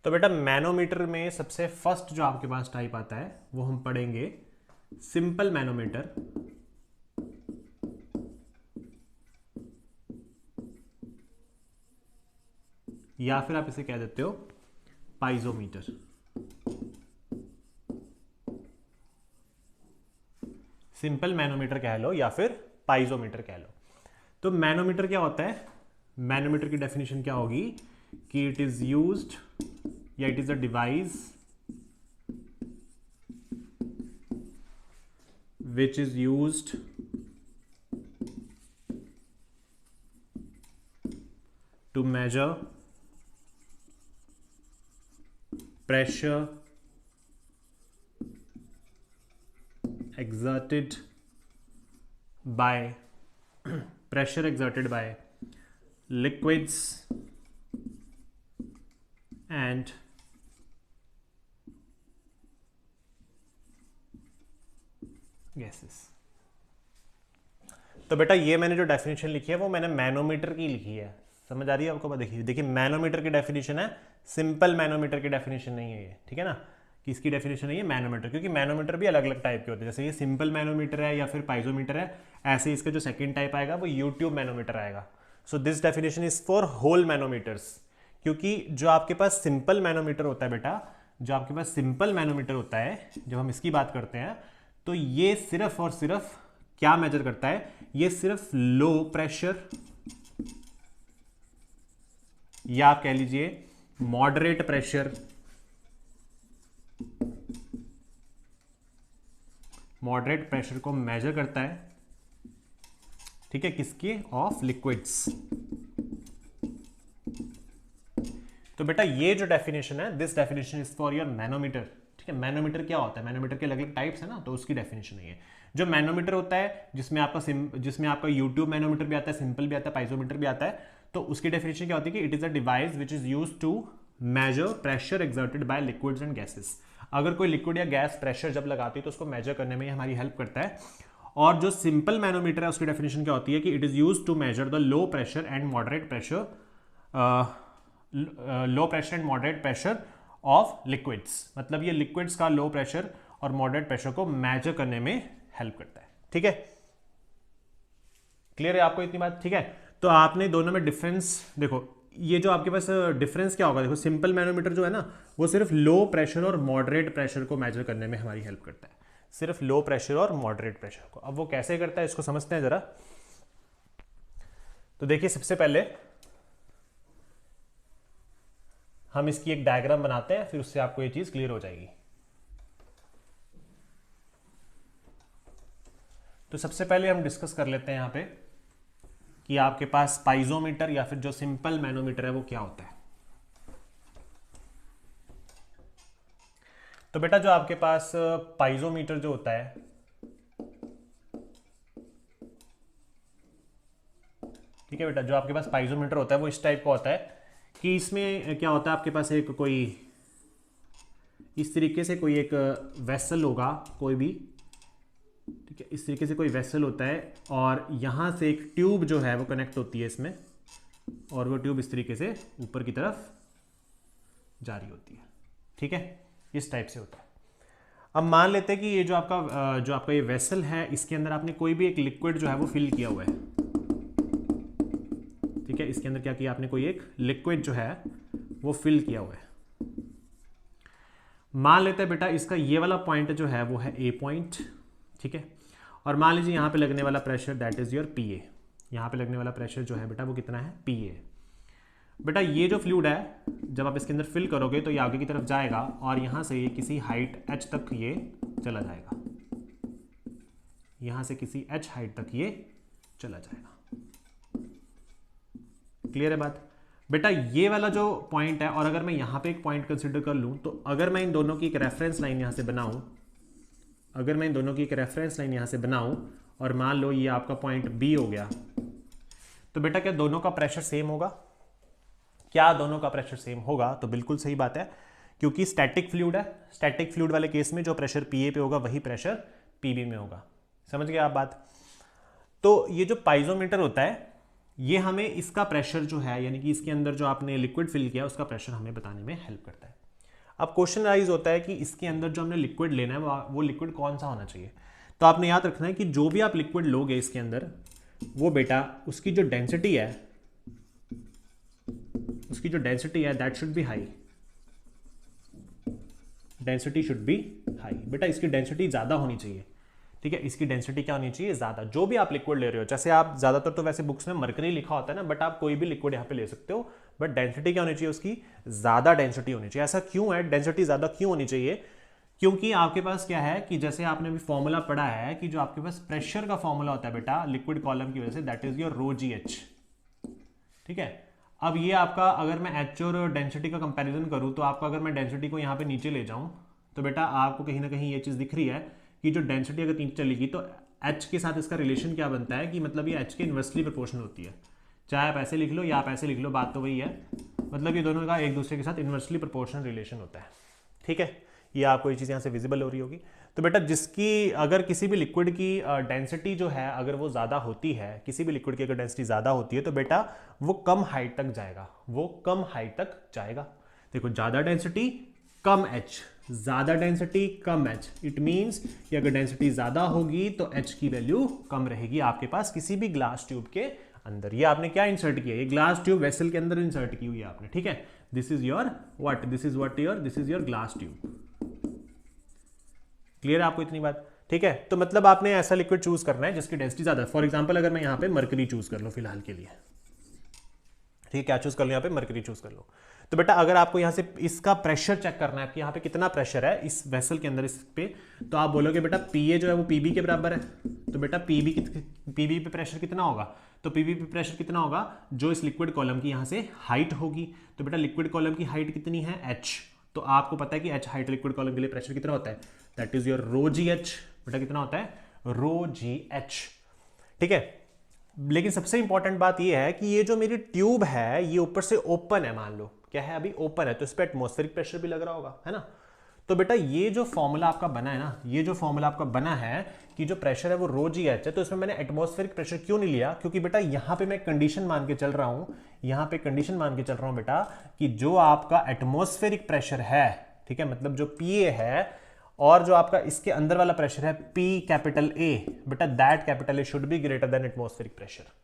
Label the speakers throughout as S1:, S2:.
S1: तो बेटा मैनोमीटर में सबसे फर्स्ट जो आपके पास टाइप आता है वो हम पढ़ेंगे सिंपल मैनोमीटर, या फिर आप इसे कह देते हो पाइजोमीटर। सिंपल मैनोमीटर कह लो या फिर पाइजोमीटर कह लो। तो मैनोमीटर क्या होता है? मैनोमीटर की डेफिनेशन क्या होगी कि इट इज यूज्ड या it is a device which is used to measure pressure exerted by liquids and gases। तो बेटा ये मैंने जो डेफिनेशन लिखी है वो मैंने मैनोमीटर की लिखी है, समझ आ रही है आपको? देखिए मैनोमीटर की डेफिनेशन है, सिंपल मैनोमीटर की डेफिनेशन नहीं है ये, ठीक है ना। किसकी डेफिनेशन है ये? मैनोमीटर, क्योंकि मैनोमीटर भी अलग अलग टाइप के होते हैं। जैसे ये सिंपल मैनोमीटर है या फिर पाइजोमीटर है, ऐसे इसका जो सेकंड टाइप आएगा वो यूट्यूब मैनोमीटर आएगा। So this definition is for whole manometers, क्योंकि जो आपके पास सिंपल मैनोमीटर होता है बेटा, जो आपके पास सिंपल मैनोमीटर होता है, जब हम इसकी बात करते हैं तो ये सिर्फ और सिर्फ क्या मेजर करता है? ये सिर्फ लो प्रेशर या आप कह लीजिए मॉडरेट प्रेशर, मॉडरेट प्रेशर को मेजर करता है, ठीक है, किसके? Of liquids. तो बेटा ये जो डेफिनेशन है, this definition is for your manometer, ठीक है। मैनोमीटर क्या होता है? मैनोमीटर के अलग अलग टाइप्स है ना, तो उसकी डेफिनेशन है ये। जो मैनोमीटर होता है जिसमें आपका यूट्यूब मैनोमीटर भी आता है, सिंपल भी आता है, पाइजोमीटर भी आता है, तो उसकी डेफिनेशन क्या होती है कि it is a device which is used to measure pressure exerted by liquids and gases. अगर कोई लिक्विड या गैस प्रेशर जब लगाती है तो उसको मेजर करने में हमारी हेल्प करता है। और जो सिंपल मैनोमीटर है उसकी डेफिनेशन क्या होती है कि it is used to measure the low pressure and moderate pressure of liquids. मतलब ये लिक्विड्स का लो प्रेशर और मॉडरेट प्रेशर को मेजर करने में हेल्प करता है, ठीक है। क्लियर है आपको इतनी बात? ठीक है। तो आपने दोनों में डिफरेंस देखो, ये जो आपके पास डिफरेंस क्या होगा, देखो सिंपल मैनोमीटर जो है ना वो सिर्फ लो प्रेशर और मॉडरेट प्रेशर को मेजर करने में हमारी हेल्प करता है, सिर्फ लो प्रेशर और मॉडरेट प्रेशर को। अब वो कैसे करता है इसको समझते हैं जरा। तो देखिए सबसे पहले हम इसकी एक डायग्राम बनाते हैं, फिर उससे आपको ये चीज क्लियर हो जाएगी। तो सबसे पहले हम डिस्कस कर लेते हैं यहां पे कि आपके पास पाइजोमीटर या फिर जो सिंपल मैनोमीटर है वो क्या होता है। तो बेटा जो आपके पास पाइजोमीटर जो होता है, ठीक है बेटा, जो आपके पास पाइजोमीटर होता है वो इस टाइप का होता है कि इसमें क्या होता है, आपके पास एक कोई इस तरीके से कोई एक वेसल होगा, कोई भी, ठीक है, इस तरीके से कोई वेसल होता है और यहां से एक ट्यूब जो है वो कनेक्ट होती है इसमें, और वो ट्यूब इस तरीके से ऊपर की तरफ जारी होती है, ठीक है, इस टाइप से होता है। अब मान लेते हैं कि ये जो आपका ये वेसल है, इसके अंदर आपने कोई भी एक लिक्विड जो है वो फिल किया हुआ है, ठीक है, इसके अंदर क्या किया आपने, कोई एक लिक्विड जो है वो फिल किया हुआ है। मान लेते हैं बेटा इसका ये वाला पॉइंट जो है वो है ए पॉइंट, ठीक है, और मान लीजिए यहां पे लगने वाला pressure that is your P A. यहां पे लगने वाला प्रेशर जो है बेटा वो कितना है, पी ए। बेटा ये जो फ्लूइड है जब आप इसके अंदर फिल करोगे तो ये आगे की तरफ जाएगा और यहां से ये किसी हाइट h तक ये चला जाएगा, यहां से किसी h हाइट तक ये चला जाएगा। क्लियर है बात? बेटा ये वाला जो पॉइंट है, और अगर मैं यहां पे एक पॉइंट कंसिडर कर लूं, तो अगर मैं इन दोनों की एक रेफरेंस लाइन यहां से बनाऊं, अगर मैं इन दोनों की एक रेफरेंस लाइन यहां से बनाऊं और मान लो ये आपका पॉइंट बी हो गया, तो बेटा क्या दोनों का प्रेशर सेम होगा? क्या दोनों का प्रेशर सेम होगा? तो बिल्कुल सही बात है, क्योंकि स्टैटिक फ्लूइड है, स्टैटिक फ्लूइड वाले केस में जो प्रेशर पीए पे होगा वही प्रेशर पीबी में होगा। समझ गए आप बात? तो ये जो पाइजोमीटर होता है ये हमें इसका प्रेशर जो है, यानी कि इसके अंदर जो आपने लिक्विड फिल किया उसका प्रेशर हमें बताने में हेल्प करता है। अब क्वेश्चन राइज होता है कि इसके अंदर जो हमने लिक्विड लेना है वो लिक्विड कौन सा होना चाहिए। तो आपने याद रखना है कि जो भी आप लिक्विड लोगे इसके अंदर, वो बेटा उसकी जो डेंसिटी है that should B high, density should be high. बेटा इसकी डेंसिटी ज़्यादा होनी चाहिए, ठीक है, इसकी डेंसिटी क्या होनी चाहिए, ज़्यादा। जो भी आप लिक्विड ले रहे हो, जैसे आप ज़्यादातर तो वैसे बुक्स में मरकरी लिखा होता है ना, बट आप कोई भी लिक्विड यहाँ पे ले सकते हो, बट डेंसिटी क्या होनी चाहिए उसकी, ज़्यादा डेंसिटी होनी चाहिए। ऐसा क्यों है, डेंसिटी ज़्यादा क्यों होनी चाहिए, क्योंकि आपके पास क्या है कि जैसे आपने अभी फॉर्मूला पढ़ा है कि जो आपके पास प्रेशर का फॉर्मूला होता है बेटा लिक्विड कॉलम की वजह से, that is your rho g h, ठीक है। अब ये आपका, अगर मैं एच और डेंसिटी का कंपैरिजन करूँ तो आपका, अगर मैं डेंसिटी को यहाँ पे नीचे ले जाऊँ तो बेटा आपको कहीं ना कहीं ये चीज़ दिख रही है कि जो डेंसिटी अगर नीचे चलेगी तो एच के साथ इसका रिलेशन क्या बनता है कि मतलब ये एच के इन्वर्सली प्रोपोर्शनल होती है। चाहे आप ऐसे लिख लो या आप ऐसे लिख लो, बात तो वही है, मतलब ये दोनों का एक दूसरे के साथ इन्वर्सली प्रोपोर्शनल रिलेशन होता है, ठीक है। ये आपको ये चीज़ यहाँ से विजिबल हो रही होगी। तो बेटा जिसकी, अगर किसी भी लिक्विड की डेंसिटी जो है अगर वो ज़्यादा होती है, किसी भी लिक्विड की अगर डेंसिटी ज़्यादा होती है तो बेटा वो कम हाइट तक जाएगा, वो कम हाइट तक जाएगा। देखो ज़्यादा डेंसिटी कम एच, ज़्यादा density come H, it means कि अगर डेंसिटी ज़्यादा होगी तो एच की वैल्यू कम रहेगी आपके पास किसी भी ग्लास ट्यूब के अंदर। ये आपने क्या इंसर्ट किया, ये ग्लास ट्यूब वेसल के अंदर इंसर्ट की हुई है आपने, ठीक है। This is your what, this is your glass tube. Clear है आपको इतनी बात, ठीक है। तो मतलब आपने ऐसा लिक्विड चूज करना है जिसकी डेंसिटी ज्यादा है। फॉर एग्जांपल अगर मैं यहाँ पे मरकरी चूज कर लो फिलहाल के लिए, ठीक है, क्या चूज कर लो, यहाँ पे मरकरी चूज कर लो। तो बेटा अगर आपको यहाँ से इसका प्रेशर चेक करना है कि यहाँ पे कितना प्रेशर है इस वेसल के अंदर इस पे, तो आप बोलोगे बेटा पीए जो है वो पीबी के बराबर है। तो बेटा पीबी पे प्रेशर कितना होगा, तो पीबी पे प्रेशर कितना होगा, जो इस लिक्विड कॉलम की यहाँ से हाइट होगी। तो बेटा लिक्विड कॉलम की हाइट कितनी है, एच। तो आपको पता है कि एच हाइट लिक्विड कॉलम के लिए प्रेशर कितना होता है, that is your rho g h. बेटा कितना होता है, रो जी एच, ठीक है। लेकिन सबसे इंपॉर्टेंट बात यह है कि ये जो मेरी ट्यूब है ये ऊपर से ओपन है, मान लो क्या है अभी ओपन है, तो इस पर एटमॉस्फेरिक प्रेशर भी लग रहा होगा, है ना। तो बेटा ये जो फॉर्मूला आपका बना है ना, ये जो फॉर्मूला आपका बना है कि जो प्रेशर है वो रो जी एच है, तो इसमें मैंने एटमॉस्फेरिक प्रेशर क्यों नहीं लिया, क्योंकि बेटा यहां पे मैं कंडीशन मान के चल रहा हूं, यहां पे कंडीशन मान के चल रहा हूं बेटा कि जो आपका एटमॉस्फेरिक प्रेशर है, ठीक है, मतलब जो पीए है, और जो आपका इसके अंदर वाला प्रेशर है पी कैपिटल ए, बेटा that capital A should be greater then atmospheric pressure.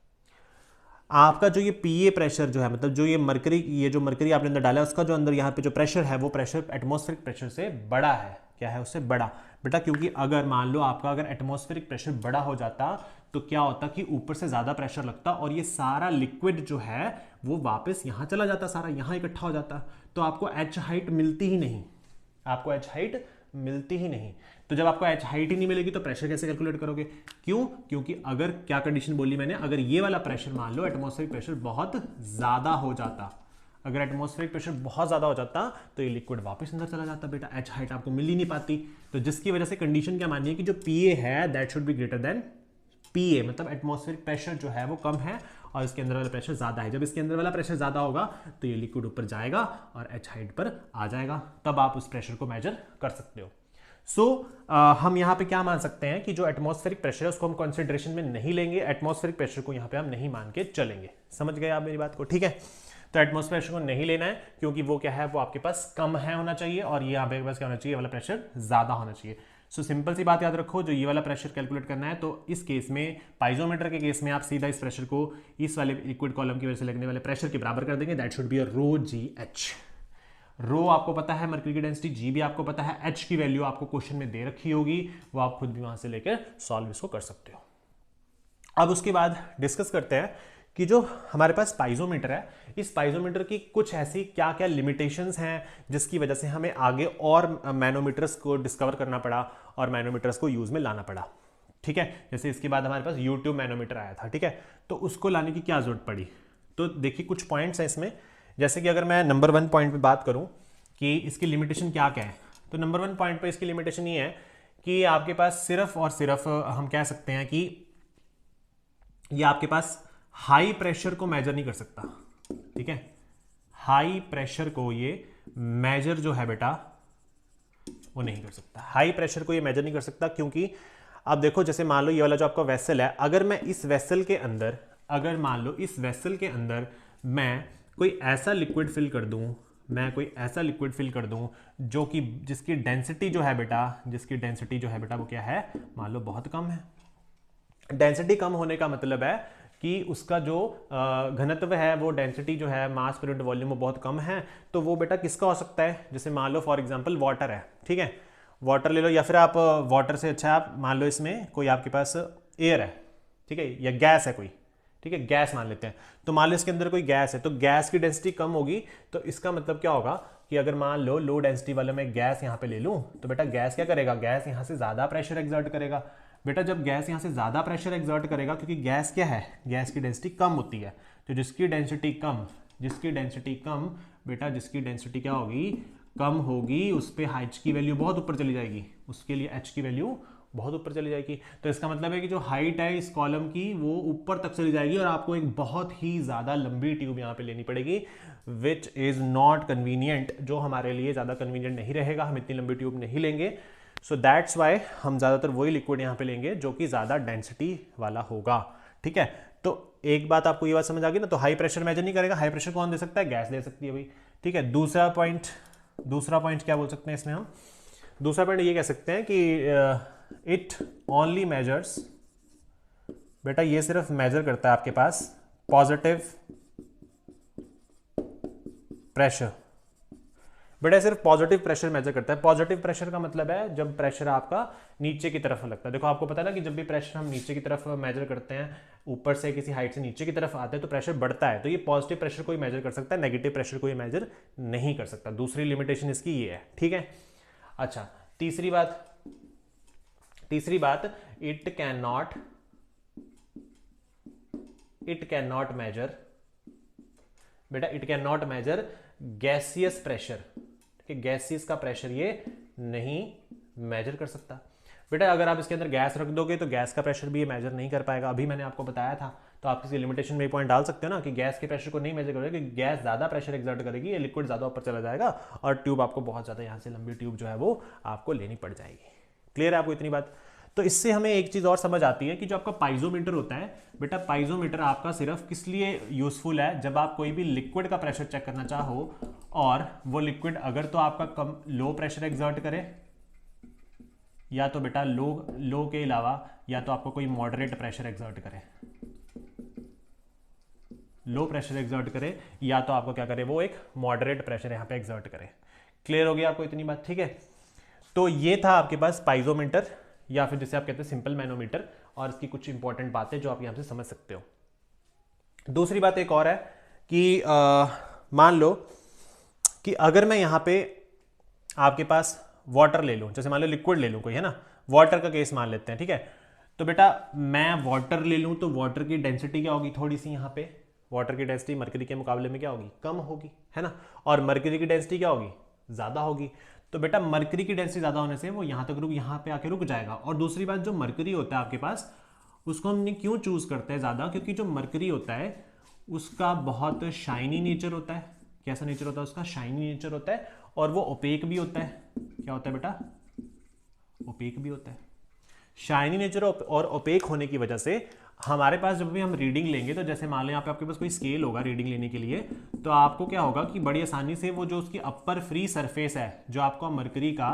S1: आपका जो ये पीए प्रेशर जो है, मतलब जो ये मरकरी, ये जो मरकरी आपने अंदर डाला है उसका जो अंदर यहाँ पे जो प्रेशर है वो प्रेशर एटमॉस्फेरिक प्रेशर से बड़ा है, क्या है उससे बड़ा बेटा। क्योंकि अगर मान लो आपका अगर एटमॉस्फेरिक प्रेशर बड़ा हो जाता तो क्या होता कि ऊपर से ज्यादा प्रेशर लगता और ये सारा लिक्विड जो है वो वापस यहाँ चला जाता, सारा यहाँ इकट्ठा हो जाता, तो आपको एच हाइट मिलती ही नहीं, आपको एच हाइट मिलती ही नहीं। तो जब आपको एच हाइट ही नहीं मिलेगी तो प्रेशर कैसे कैलकुलेट करोगे, क्यों, क्योंकि अगर क्या कंडीशन बोली मैंने, अगर ये वाला प्रेशर मान लो एटमॉस्फेरिक प्रेशर बहुत ज्यादा हो जाता, अगर एटमॉस्फेरिक प्रेशर बहुत ज्यादा हो जाता तो ये लिक्विड वापस अंदर चला जाता, बेटा एच हाइट आपको मिल ही नहीं पाती। तो जिसकी वजह से कंडीशन क्या मानी है कि जो पीए है that should be greater than PA, मतलब एटमॉस्फेरिक प्रेशर जो है वो कम है और इसके अंदर वाला प्रेशर ज्यादा है। जब इसके अंदर वाला प्रेशर ज्यादा होगा तो ये लिक्विड ऊपर जाएगा और एच हाइट पर आ जाएगा, तब आप उस प्रेशर को मेजर कर सकते हो। हम यहाँ पे क्या मान सकते हैं कि जो एटमॉस्फेरिक प्रेशर है उसको हम कंसिडरेशन में नहीं लेंगे, एटमॉस्फेरिक प्रेशर को यहाँ पे हम नहीं मान के चलेंगे। समझ गए आप मेरी बात को, ठीक है। तो एटमॉस्फेरिक प्रेशर को नहीं लेना है क्योंकि वो क्या है, वो आपके पास कम है होना चाहिए और ये यहाँ पे पास क्या होना चाहिए, वाला प्रेशर ज्यादा होना चाहिए। सो सिंपल सी बात याद रखो, जो ये वाला प्रेशर कैलकुलेट करना है तो इस केस में पाइजोमीटर के केस में आप सीधा इस प्रेशर को इस वाले लिक्विड कॉलम की वजह से लगने वाले प्रेशर के बराबर कर देंगे, that should be rho g h. Rho आपको पता है मरकरी की डेंसिटी, जी भी आपको पता है, एच की वैल्यू आपको क्वेश्चन में दे रखी होगी, वो आप खुद भी वहां से लेकर सॉल्व इसको कर सकते हो। अब उसके बाद डिस्कस करते हैं कि जो हमारे पास पाइजोमीटर है, इस पाइजोमीटर की कुछ ऐसी क्या क्या लिमिटेशंस हैं जिसकी वजह से हमें आगे और मैनोमीटर्स को डिस्कवर करना पड़ा और मैनोमीटर्स को यूज में लाना पड़ा, ठीक है। जैसे इसके बाद हमारे पास यूट्यूब मैनोमीटर आया था, ठीक है, तो उसको लाने की क्या जरूरत पड़ी। तो देखिए कुछ पॉइंट्स हैं इसमें, जैसे कि अगर मैं नंबर 1 पॉइंट पे बात करूं कि इसकी लिमिटेशन क्या क्या है, तो नंबर 1 पॉइंट पे इसकी लिमिटेशन ये है कि आपके पास सिर्फ और सिर्फ हम कह सकते हैं कि ये आपके पास हाई प्रेशर को मेजर नहीं कर सकता, ठीक है। हाई प्रेशर को ये मेजर जो है बेटा वो नहीं कर सकता, हाई प्रेशर को ये मेजर नहीं कर सकता क्योंकि अब देखो जैसे मान लो ये वाला जो आपका वेसल है, अगर मैं इस वेसल के अंदर, अगर मान लो इस वेसल के अंदर मैं कोई ऐसा लिक्विड फिल कर दूं, मैं कोई ऐसा लिक्विड फिल कर दूं जो कि जिसकी डेंसिटी जो है बेटा, जिसकी डेंसिटी जो है बेटा वो क्या है, मान लो बहुत कम है। डेंसिटी कम होने का मतलब है कि उसका जो घनत्व है वो डेंसिटी जो है मास पर यूनिट वॉल्यूम वो बहुत कम है। तो वो बेटा किसका हो सकता है, जैसे मान लो फॉर एग्जांपल वाटर है, ठीक है, वाटर ले लो, या फिर आप वाटर से अच्छा आप मान लो इसमें कोई आपके पास एयर है, ठीक है, या गैस है कोई, ठीक है, गैस मान लेते हैं। तो मान लो इसके अंदर कोई गैस है, तो गैस की डेंसिटी कम होगी, तो इसका मतलब क्या होगा कि अगर मान लो लो डेंसिटी वाला मैं गैस यहाँ पे ले लूँ, तो बेटा गैस क्या करेगा, गैस यहाँ से ज़्यादा प्रेशर एक्सर्ट करेगा। बेटा जब गैस यहाँ से ज़्यादा प्रेशर एक्सर्ट करेगा, क्योंकि गैस क्या है, गैस की डेंसिटी कम होती है, तो जिसकी डेंसिटी कम बेटा, जिसकी डेंसिटी क्या होगी, कम होगी, उस पर एच की वैल्यू बहुत ऊपर चली जाएगी, उसके लिए एच की वैल्यू बहुत ऊपर चली जाएगी। तो इसका मतलब है कि जो हाइट है इस कॉलम की वो ऊपर तक चली जाएगी और आपको एक बहुत ही ज़्यादा लंबी ट्यूब यहाँ पे लेनी पड़ेगी, विच इज़ नॉट कन्वीनियंट, जो हमारे लिए ज़्यादा कन्वीनियंट नहीं रहेगा, हम इतनी लंबी ट्यूब नहीं लेंगे। सो दैट्स वाई हम ज़्यादातर वही लिक्विड यहाँ पे लेंगे जो कि ज़्यादा डेंसिटी वाला होगा, ठीक है। तो एक बात आपको ये बात समझ आ गई ना, तो हाई प्रेशर मेजर नहीं करेगा, हाई प्रेशर कौन दे सकता है, गैस दे सकती है भाई, ठीक है। दूसरा पॉइंट क्या बोल सकते हैं इसमें हम, दूसरा पॉइंट ये कह सकते हैं कि इट ओनली मेजर्स, बेटा ये सिर्फ मेजर करता है आपके पास पॉजिटिव प्रेशर, बेटा सिर्फ पॉजिटिव प्रेशर मेजर करता है। पॉजिटिव प्रेशर का मतलब है जब प्रेशर आपका नीचे की तरफ लगता है। देखो आपको पता है ना कि जब भी प्रेशर हम नीचे की तरफ मेजर करते हैं, ऊपर से किसी हाइट से नीचे की तरफ आते हैं तो प्रेशर बढ़ता है, तो ये पॉजिटिव प्रेशर को ही मेजर कर सकता है, नेगेटिव प्रेशर को ही मेजर नहीं कर सकता। दूसरी लिमिटेशन इसकी ये है, ठीक है। अच्छा, तीसरी बात, इट कैन नॉट मेजर, बेटा it can not measure gaseous pressure, gaseous का प्रेशर ये नहीं मेजर कर सकता। बेटा अगर आप इसके अंदर गैस रख दोगे तो गैस का प्रेशर भी ये मेजर नहीं कर पाएगा, अभी मैंने आपको बताया था। तो आप किसी लिमिटेशन में पॉइंट डाल सकते हो ना कि गैस के प्रेशर को नहीं मेजर करोगे, कि गैस ज़्यादा प्रेशर एक्सर्ट करेगी, ये लिक्विड ज़्यादा ऊपर चला जाएगा और ट्यूब आपको बहुत ज़्यादा यहाँ से लंबी ट्यूब जो है वो आपको लेनी पड़ जाएगी। क्लियर है आपको इतनी बात। तो इससे हमें एक चीज़ और समझ आती है कि जो आपका पाइजोमीटर होता है, बेटा पाइजोमीटर आपका सिर्फ किस लिए यूजफुल है, जब आप कोई भी लिक्विड का प्रेशर चेक करना चाहो और वो लिक्विड अगर तो आपका कम लो प्रेशर एक्सर्ट करे, या तो बेटा लो के अलावा या तो आपको कोई मॉडरेट प्रेशर एक्सर्ट करे, लो प्रेशर एक्सर्ट करे या तो आपको क्या करे, वो एक मॉडरेट प्रेशर यहाँ पे एक्सर्ट करे। क्लियर हो गया आपको इतनी बात, ठीक है। तो ये था आपके पास पाइजोमीटर, या फिर जिसे आप कहते हैं सिंपल मैनोमीटर, और इसकी कुछ इंपॉर्टेंट बातें जो आप यहां से समझ सकते हो। दूसरी बात एक और है कि मान लो कि अगर मैं यहां पे आपके पास वाटर ले लूं, जैसे मान लो लिक्विड ले लूं कोई, है ना, वाटर का केस मान लेते हैं, ठीक है। तो बेटा मैं वाटर ले लूं तो वाटर की डेंसिटी क्या होगी, थोड़ी सी यहाँ पे वाटर की डेंसिटी मरकरी के मुकाबले में क्या होगी, कम होगी, है ना, और मरकरी की डेंसिटी क्या होगी, ज्यादा होगी। तो बेटा मरकरी की डेंसिटी ज्यादा होने से वो यहाँ पे आके रुक जाएगा। और दूसरी बात, जो मरकरी होता है आपके पास, उसको हमने क्यों चूज करते हैं ज्यादा, क्योंकि जो मरकरी होता है उसका बहुत शाइनी नेचर होता है। कैसा नेचर होता है उसका, शाइनी नेचर होता है, और वो ओपेक भी होता है। क्या होता है बेटा, ओपेक भी होता है। शाइनी नेचर और ओपेक होने की वजह से हमारे पास जब भी हम रीडिंग लेंगे, तो जैसे मान लो यहाँ पे आपके पास कोई स्केल होगा रीडिंग लेने के लिए, तो आपको क्या होगा कि बड़ी आसानी से वो जो उसकी अपर फ्री सरफेस है, जो आपका मरकरी का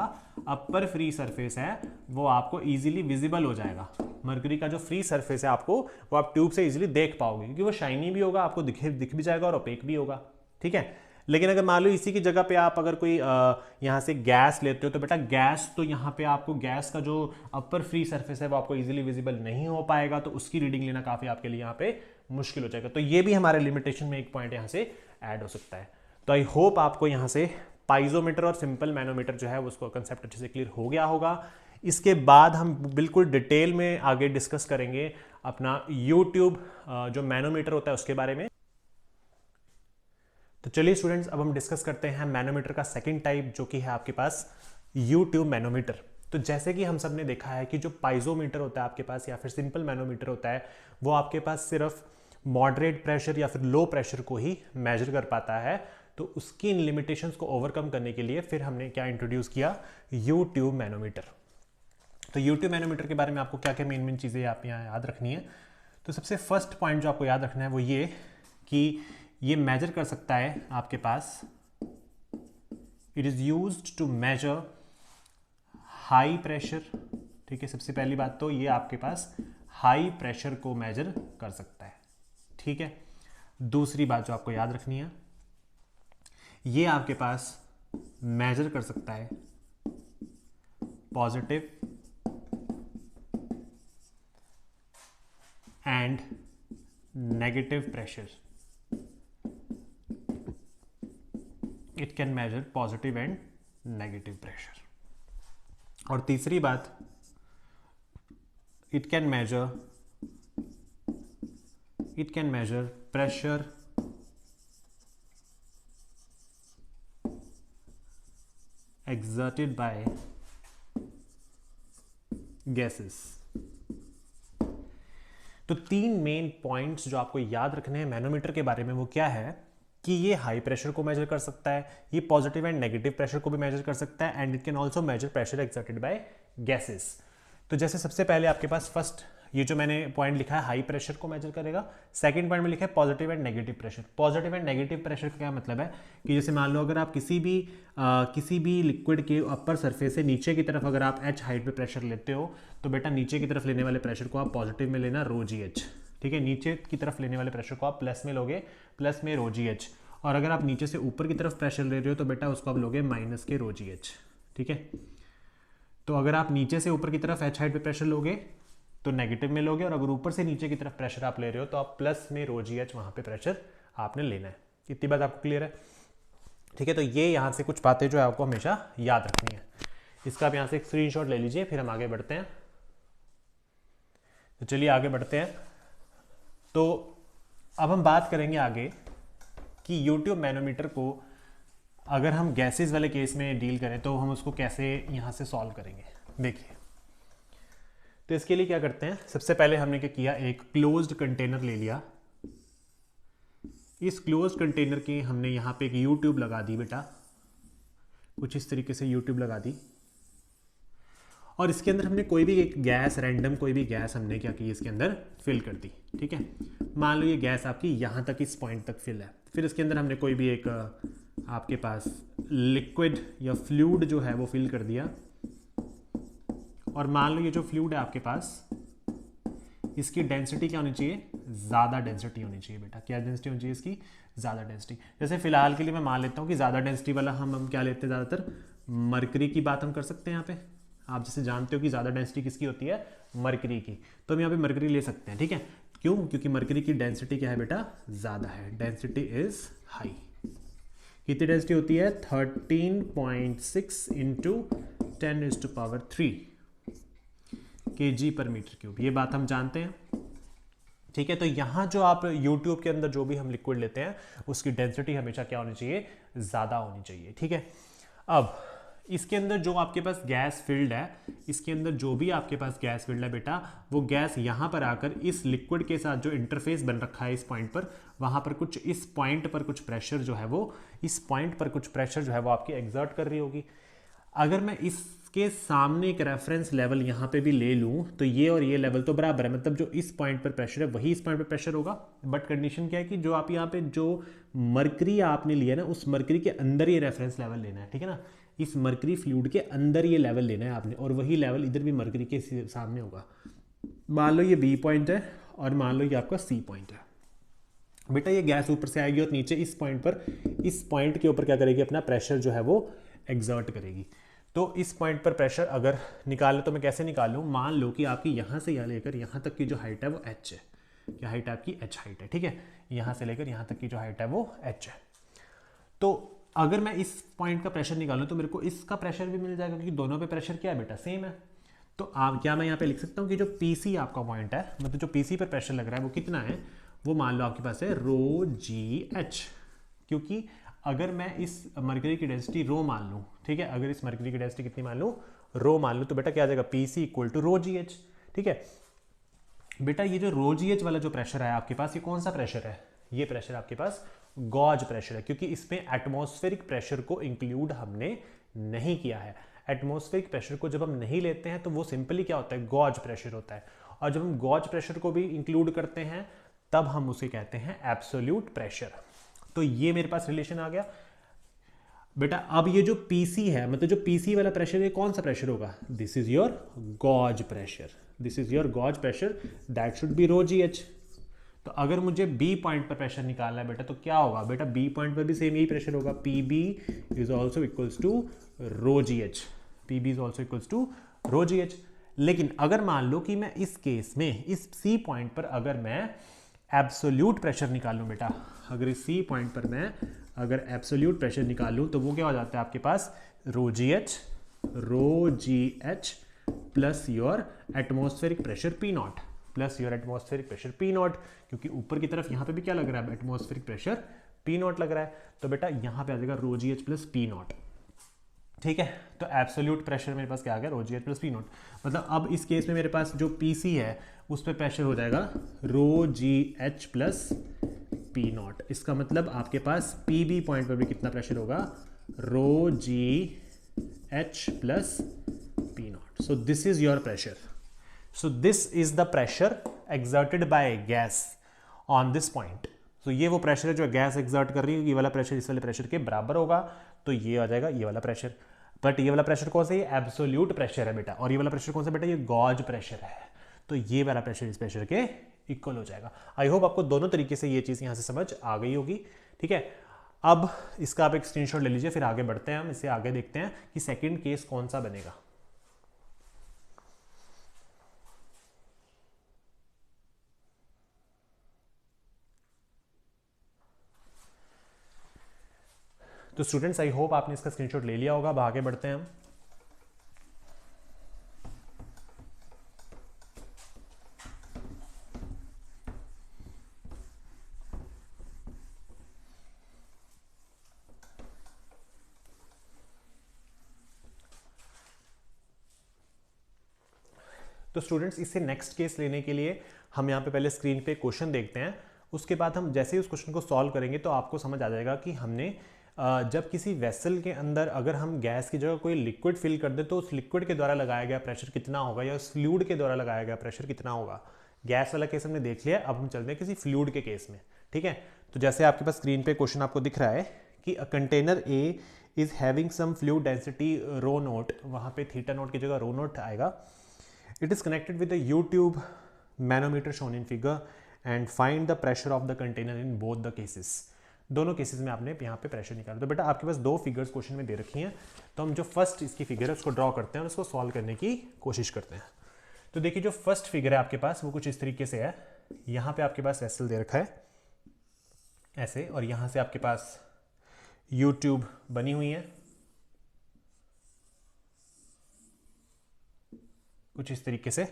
S1: अपर फ्री सरफेस है, वो आपको इजीली विजिबल हो जाएगा। मरकरी का जो फ्री सरफेस है आपको वो आप ट्यूब से इजीली देख पाओगे, क्योंकि वो शाइनी भी होगा, आपको दिख भी जाएगा और ओपेक भी होगा, ठीक है। लेकिन अगर मान लो इसी की जगह पे आप अगर कोई यहाँ से गैस लेते हो, तो बेटा गैस तो यहाँ पे आपको गैस का जो अपर फ्री सरफेस है वो आपको इजीली विजिबल नहीं हो पाएगा, तो उसकी रीडिंग लेना काफी आपके लिए यहाँ पे मुश्किल हो जाएगा। तो ये भी हमारे लिमिटेशन में एक पॉइंट यहाँ से ऐड हो सकता है। तो आई होप आपको यहाँ से पाइजोमीटर और सिंपल मैनोमीटर जो है उसको कंसेप्ट अच्छे से क्लियर हो गया होगा। इसके बाद हम बिल्कुल डिटेल में आगे डिस्कस करेंगे अपना यूट्यूब जो मैनोमीटर होता है उसके बारे में। तो चलिए स्टूडेंट्स, अब हम डिस्कस करते हैं मैनोमीटर का सेकंड टाइप, जो कि है आपके पास यूट्यूब मैनोमीटर। तो जैसे कि हम सब ने देखा है कि जो पाइजोमीटर होता है आपके पास या फिर सिंपल मैनोमीटर होता है, वो आपके पास सिर्फ मॉडरेट प्रेशर या फिर लो प्रेशर को ही मेजर कर पाता है। तो उसकी इन लिमिटेशंस को ओवरकम करने के लिए फिर हमने क्या इंट्रोड्यूस किया, यूट्यूब मैनोमीटर। तो यूट्यूब मैनोमीटर के बारे में आपको क्या क्या मेन चीज़ें आप यहाँ याद रखनी है। तो सबसे फर्स्ट पॉइंट जो आपको याद रखना है वो ये कि ये मेजर कर सकता है आपके पास it is used to measure high pressure. ठीक है, सबसे पहली बात तो ये आपके पास हाई प्रेशर को मेजर कर सकता है। ठीक है, दूसरी बात जो आपको याद रखनी है, ये आपके पास मेजर कर सकता है positive and negative pressure. It can measure positive and negative pressure. और तीसरी बात, it can measure pressure exerted by gases। तो तीन मेन पॉइंट्स जो आपको याद रखने हैं मैनोमीटर के बारे में वो क्या है कि ये हाई प्रेशर को मेजर कर सकता है, ये पॉजिटिव एंड नेगेटिव प्रेशर को भी मेजर कर सकता है, and it can also major pressure exerted bye gases. तो जैसे सबसे पहले आपके पास फर्स्ट ये जो मैंने पॉइंट लिखा है हाई प्रेशर को मेजर करेगा, सेकंड पॉइंट में लिखा है positive and negative pressure. Positive and negative pressure का क्या मतलब है कि जैसे मान लो अगर आप किसी भी लिक्विड के अपर सरफेस से नीचे की तरफ अगर आप h हाइट पे प्रेशर लेते हो तो बेटा नीचे की तरफ लेने वाले प्रेशर को आप पॉजिटिव में लेना रो जी एच। ठीक है, नीचे की तरफ लेने वाले प्रेशर को आप प्लस में लोगे, प्लस में रो जी एच। और अगर आप नीचे से ऊपर की तरफ प्रेशर ले रहे हो तो बेटा उसको आप लोगे माइनस के रो जी एच। ठीक है, तो अगर आप नीचे से ऊपर की तरफ h हाइट पे प्रेशर लोगे तो नेगेटिव में लोगे, और अगर ऊपर से नीचे की तरफ प्रेशर आप ले रहे हो तो आप प्लस में रो जी एच वहाँ पे प्रेशर आपने लेना है। इतनी बात आपको क्लियर है? ठीक है, तो ये यहाँ से कुछ बातें जो है आपको हमेशा याद रखनी है। इसका आप यहाँ से एक स्क्रीनशॉट ले लीजिए, फिर हम आगे बढ़ते हैं। तो चलिए आगे बढ़ते हैं। तो अब हम बात करेंगे आगे कि यूट्यूब मैनोमीटर को अगर हम गैसेस वाले केस में डील करें तो हम उसको कैसे यहाँ से सॉल्व करेंगे। देखिए, तो इसके लिए क्या करते हैं, सबसे पहले हमने क्या किया, एक क्लोज्ड कंटेनर ले लिया। इस क्लोज्ड कंटेनर के हमने यहाँ पे एक यू ट्यूब लगा दी बेटा, कुछ इस तरीके से यू ट्यूब लगा दी, और इसके अंदर हमने कोई भी एक गैस, रैंडम कोई भी गैस हमने क्या की इसके अंदर फिल कर दी। ठीक है, मान लो ये गैस आपकी यहाँ तक, इस पॉइंट तक फिल है। फिर इसके अंदर हमने कोई भी एक आपके पास लिक्विड या फ्लूइड जो है वो फिल कर दिया, और मान लो ये जो फ्लूइड है आपके पास, इसकी डेंसिटी क्या होनी चाहिए, ज़्यादा डेंसिटी होनी चाहिए बेटा। क्या डेंसिटी होनी चाहिए इसकी, ज़्यादा डेंसिटी। जैसे फिलहाल के लिए मैं मान लेता हूँ कि ज़्यादा डेंसिटी वाला हम क्या लेते हैं, ज़्यादातर मरकरी की बात हम कर सकते हैं। यहाँ पे आप जैसे जानते हो कि ज़्यादा डेंसिटी किसकी होती है, मरकरी की, तो हम यहाँ पे मरकरी ले सकते हैं। ठीक है, क्यों, क्योंकि मरकरी की डेंसिटी क्या है बेटा, ज़्यादा है, डेंसिटी इज हाई। कितनी डेंसिटी होती है, 13.6 इंटू 10⁻³ kg पर मीटर क्यूब। ये बात हम जानते हैं। ठीक है, तो यहाँ जो आप यूट्यूब के अंदर जो भी हम लिक्विड लेते हैं उसकी डेंसिटी हमेशा क्या होनी चाहिए, ज़्यादा होनी चाहिए। ठीक है, अब इसके अंदर जो आपके पास गैस फिल्ड है, इसके अंदर जो भी आपके पास गैस फिल्ड है बेटा, वो गैस यहाँ पर आकर इस लिक्विड के साथ जो इंटरफेस बन रखा है इस पॉइंट पर, वहाँ पर कुछ, इस पॉइंट पर कुछ प्रेशर जो है वो, इस पॉइंट पर कुछ प्रेशर जो है वो आपकी एग्जर्ट कर रही होगी। अगर मैं इसके सामने एक रेफरेंस लेवल यहाँ पे भी ले लूँ तो ये और ये लेवल तो बराबर है, मतलब जो इस पॉइंट पर प्रेशर है वही इस पॉइंट पर प्रेशर होगा। बट कंडीशन क्या है कि जो आप यहाँ पे जो मरकरी आपने लिया ना, उस मरकरी के अंदर ये रेफरेंस लेवल लेना है। ठीक है ना, इस मरकरी फ्लूइड के अंदर ये लेवल लेना है आपने, और वही लेवल इधर भी मरकरी के सामने होगा। मान लो ये बी पॉइंट है और मान लो ये आपका सी पॉइंट है बेटा। ये गैस ऊपर से आएगी और नीचे इस पॉइंट पर, इस पॉइंट के ऊपर क्या करेगी, अपना प्रेशर जो है वो एग्जर्ट करेगी। तो इस पॉइंट पर प्रेशर अगर निकाले तो मैं कैसे निकालूँ, मान लो कि आपकी यहाँ से यहाँ लेकर यहाँ तक की जो हाइट है वो h है। क्या हाइट है आपकी, h हाइट है। ठीक है, यहाँ से लेकर यहाँ तक की जो हाइट है वो h है। तो अगर मैं इस पॉइंट का प्रेशर निकालूँ तो मेरे को इसका प्रेशर भी मिल जाएगा, क्योंकि दोनों पे प्रेशर क्या है बेटा, सेम है। तो क्या मैं यहाँ पे लिख सकता हूँ कि जो PC आपका पॉइंट है, मतलब जो PC पर प्रेशर लग रहा है वो कितना है, वो मान लो आपके पास है ρgh। क्योंकि अगर मैं इस मरकरी की डेंसिटी रो मान लूँ, ठीक है, अगर इस मरकरी की डेंसिटी कितनी मान लूँ, रो मान लूँ, तो बेटा क्या आ जाएगा, PC = ρgh। ठीक है बेटा, ये जो ρgh वाला जो प्रेशर है आपके पास, ये कौन सा प्रेशर है, ये प्रेशर आपके पास गॉज प्रेशर है, क्योंकि इसमें एटमॉस्फेरिक प्रेशर को इंक्लूड हमने नहीं किया है। एटमॉस्फेरिक प्रेशर को जब हम नहीं लेते हैं तो वो सिंपली क्या होता है, गॉज प्रेशर होता है, और जब हम गॉज प्रेशर को भी इंक्लूड करते हैं तब हम उसे कहते हैं एब्सोल्यूट प्रेशर। तो ये मेरे पास रिलेशन आ गया। बेटा अब ये जो पीसी है, मतलब जो पीसी वाला प्रेशर, ये कौन सा प्रेशर होगा? This is your gauge pressure, this is your gauge pressure, that should be rho g h. तो अगर मुझे बी पॉइंट पर प्रेशर निकालना है बेटा, तो क्या होगा बेटा? बी पॉइंट पर भी सेम यही प्रेशर होगा, P B is also equals to rho g h, P B is also equals to rho g h. लेकिन अगर मान लो कि मैं इस केस में इस सी पॉइंट पर अगर मैं एब्सोल्यूट प्रेशर निकालूं बेटा, अगर इस सी पॉइंट पर मैं अगर एब्सोल्यूट प्रेशर निकालूं, तो वो क्या हो जाता है आपके पास? Rho g h plus your atmospheric pressure P naught, plus your atmospheric pressure P naught, क्योंकि ऊपर की तरफ यहाँ पे भी क्या लग रहा है? एटमॉस्फेरिक प्रेशर पी नॉट लग रहा है। तो बेटा यहाँ पे आ जाएगा rho g h plus P naught, ठीक है। तो एब्सोल्यूट प्रेशर मेरे पास क्या आ गया? Rho g h plus P naught. मतलब अब इस केस में मेरे पास जो पी सी है उस पर प्रेशर हो जाएगा rho g h plus P naught. इसका मतलब आपके पास पी बी पॉइंट पर भी कितना प्रेशर होगा? Rho g h plus P naught. So this is your pressure. So this is the pressure exerted by a gas on this point. So ये वो pressure है जो गैस एक्सर्ट कर रही है, ये वाला प्रेशर इस वाले प्रेशर के बराबर होगा, तो ये आ जाएगा ये वाला प्रेशर। बट ये वाला प्रेशर कौन सा? ये एब्सोल्यूट प्रेशर है बेटा, और ये वाला प्रेशर कौन सा बेटा? ये गॉज प्रेशर है। तो ये वाला प्रेशर इस प्रेशर के इक्वल हो जाएगा। आई होप आपको दोनों तरीके से ये चीज़ यहाँ से समझ आ गई होगी, ठीक है। अब इसका आप एक स्क्रीनशॉट ले लीजिए, फिर आगे बढ़ते हैं, हम इसे आगे देखते हैं कि सेकेंड केस कौन सा बनेगा। तो स्टूडेंट्स आई होप आपने इसका स्क्रीनशॉट ले लिया होगा। अब आगे बढ़ते हैं हम। तो स्टूडेंट्स इससे नेक्स्ट केस लेने के लिए हम यहाँ पे पहले स्क्रीन पे क्वेश्चन देखते हैं, उसके बाद हम जैसे ही उस क्वेश्चन को सॉल्व करेंगे तो आपको समझ आ जाएगा कि हमने जब किसी वेसल के अंदर अगर हम गैस की जगह कोई लिक्विड फिल कर दें तो उस लिक्विड के द्वारा लगाया गया प्रेशर कितना होगा, या उस फ्लूइड के द्वारा लगाया गया प्रेशर कितना होगा। गैस वाला केस हमने देख लिया, अब हम चलते हैं किसी फ्लूइड के केस में, ठीक है। तो जैसे आपके पास स्क्रीन पे क्वेश्चन आपको दिख रहा है कि a container A is having some fluid density rho naught, वहाँ पे थीटा नोट की जगह रो नोट आएगा। It is connected with a U-tube manometer shown in figure and find the pressure of the container in both the cases. दोनों cases में आपने यहाँ पे प्रेशर निकाला। तो बेटा आपके पास दो फिगर्स क्वेश्चन में दे रखी हैं, तो हम जो फर्स्ट इसकी फिगर है उसको ड्रॉ करते हैं और उसको सॉल्व करने की कोशिश करते हैं। तो देखिए जो फर्स्ट फिगर है आपके पास वो कुछ इस तरीके से है। यहाँ पे आपके पास वेसल दे रखा है ऐसे, और यहाँ से आपके पास U-tube बनी हुई है कुछ इस तरीके से।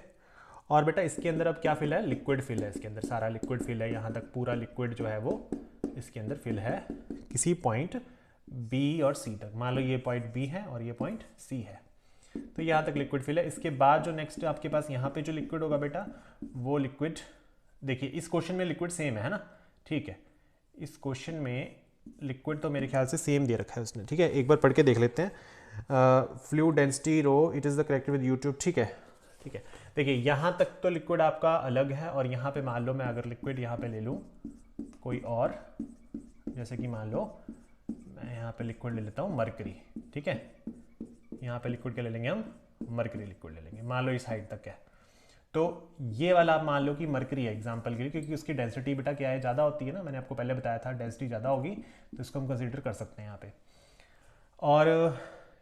S1: और बेटा इसके अंदर अब क्या फिल है? लिक्विड फिल है, इसके अंदर सारा लिक्विड फिल है, यहाँ तक पूरा लिक्विड जो है वो इसके अंदर फिल है किसी पॉइंट बी और सी तक। मान लो ये पॉइंट बी है और ये पॉइंट सी है, तो यहाँ तक लिक्विड फिल है। इसके बाद जो नेक्स्ट आपके पास यहाँ पे जो लिक्विड होगा बेटा, वो लिक्विड देखिए इस क्वेश्चन में लिक्विड सेम है ना, ठीक है। इस क्वेश्चन में लिक्विड तो मेरे ख्याल से सेम दे रखा है उसने, ठीक है। एक बार पढ़ के देख लेते हैं। Fluid density row it is the correct with U-tube, ठीक है, ठीक है। देखिए यहाँ तक तो लिक्विड आपका अलग है, और यहाँ पे मान लो मैं अगर लिक्विड यहाँ पे ले लूँ कोई और, जैसे कि मान लो मैं यहाँ पे लिक्विड ले लेता हूँ मरकरी, ठीक है। यहाँ पे लिक्विड क्या ले लेंगे हम? मरकरी लिक्विड ले लेंगे, मान लो इस हाइट तक है। तो ये वाला आप मान लो कि मरकरी है एग्जाम्पल के लिए, क्योंकि उसकी डेंसिटी बेटा क्या है? ज़्यादा होती है ना, मैंने आपको पहले बताया था डेंसिटी ज़्यादा होगी, तो इसको हम कंसिडर कर सकते हैं यहाँ पे। और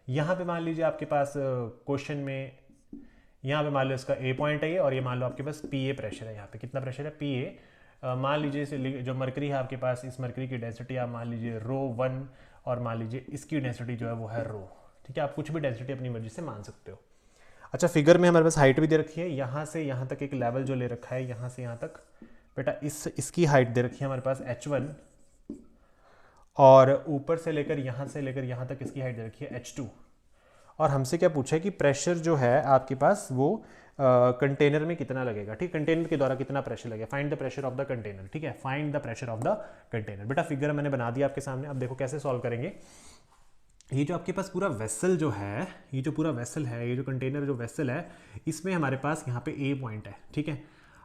S1: यहाँ पे मान लीजिए आपके पास क्वेश्चन में यहाँ पे मान लो इसका ए पॉइंट है ये, और ये मान लो आपके पास पी ए प्रेशर है। यहाँ पे कितना प्रेशर है? P A. मान लीजिए जो मरकरी है आपके पास, इस मरकरी की डेंसिटी आप मान लीजिए रो 1, और मान लीजिए इसकी डेंसिटी जो है वो है रो, ठीक है। आप कुछ भी डेंसिटी अपनी मर्जी से मान सकते हो। अच्छा फिगर में हमारे पास हाइट भी दे रखी है, यहाँ से यहाँ तक एक लेवल जो ले रखा है, यहाँ से यहाँ तक बेटा इसकी हाइट दे रखी है हमारे पास H1, और ऊपर से लेकर यहाँ तक इसकी हाइट दे रखी है H2। और हमसे क्या पूछा है कि प्रेशर जो है आपके पास वो कंटेनर में कितना लगेगा, ठीक। कंटेनर के द्वारा कितना प्रेशर लगेगा, find the pressure of the container, ठीक है। Find the pressure of the container. बेटा फिगर मैंने बना दिया आपके सामने, अब देखो कैसे सॉल्व करेंगे। ये जो आपके पास पूरा वेसल जो है, ये जो पूरा वेसल है, ये जो कंटेनर जो वेसल है, इसमें हमारे पास यहाँ पे ए पॉइंट है, ठीक है।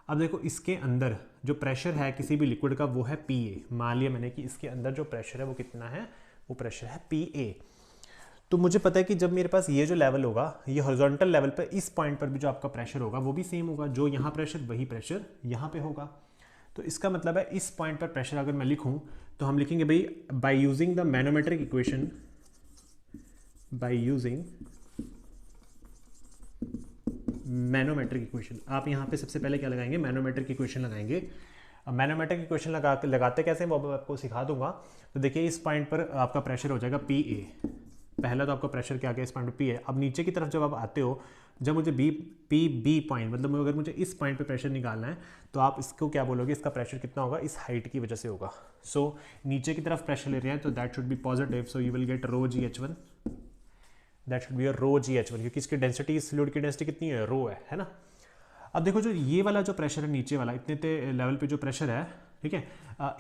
S1: अब देखो इसके अंदर जो प्रेशर है किसी भी लिक्विड का वो है पी ए। मान लिया मैंने कि इसके अंदर जो प्रेशर है वो कितना है? वो प्रेशर है पी ए। तो मुझे पता है कि जब मेरे पास ये जो लेवल होगा, ये हॉरिजॉन्टल लेवल पर इस पॉइंट पर भी जो आपका प्रेशर होगा वो भी सेम होगा, जो यहाँ प्रेशर वही प्रेशर यहाँ पे होगा। तो इसका मतलब है इस पॉइंट पर प्रेशर अगर मैं लिखूं तो हम लिखेंगे भाई by using the manometric equation, by using manometric equation. आप यहाँ पे सबसे पहले क्या लगाएंगे, मैनोमेट्रिक इक्वेशन लगाएंगे। मैनोमेट्रिक इक्वेशन लगाते कैसे वो आपको सिखा दूंगा। तो देखिए इस पॉइंट पर आपका प्रेशर हो जाएगा पी ए, पहला तो आपका प्रेशर क्या गया इस पॉइंट पर पी है। अब नीचे की तरफ जब आप आते हो, जब मुझे बी पॉइंट मतलब अगर मुझे इस पॉइंट पे प्रेशर निकालना है तो आप इसको क्या बोलोगे, इसका प्रेशर कितना होगा, इस हाइट की वजह से होगा। सो नीचे की तरफ प्रेशर ले रहे हैं तो that should be positive, so you will get rho g h one, that should be your rho g h one, क्योंकि इसकी डेंसिटी, इस फ्लूइड की डेंसिटी कितनी है, रो है ना। अब देखो जो ये वाला जो प्रेशर है नीचे वाला, इतने लेवल पे जो प्रेशर है, ठीक है,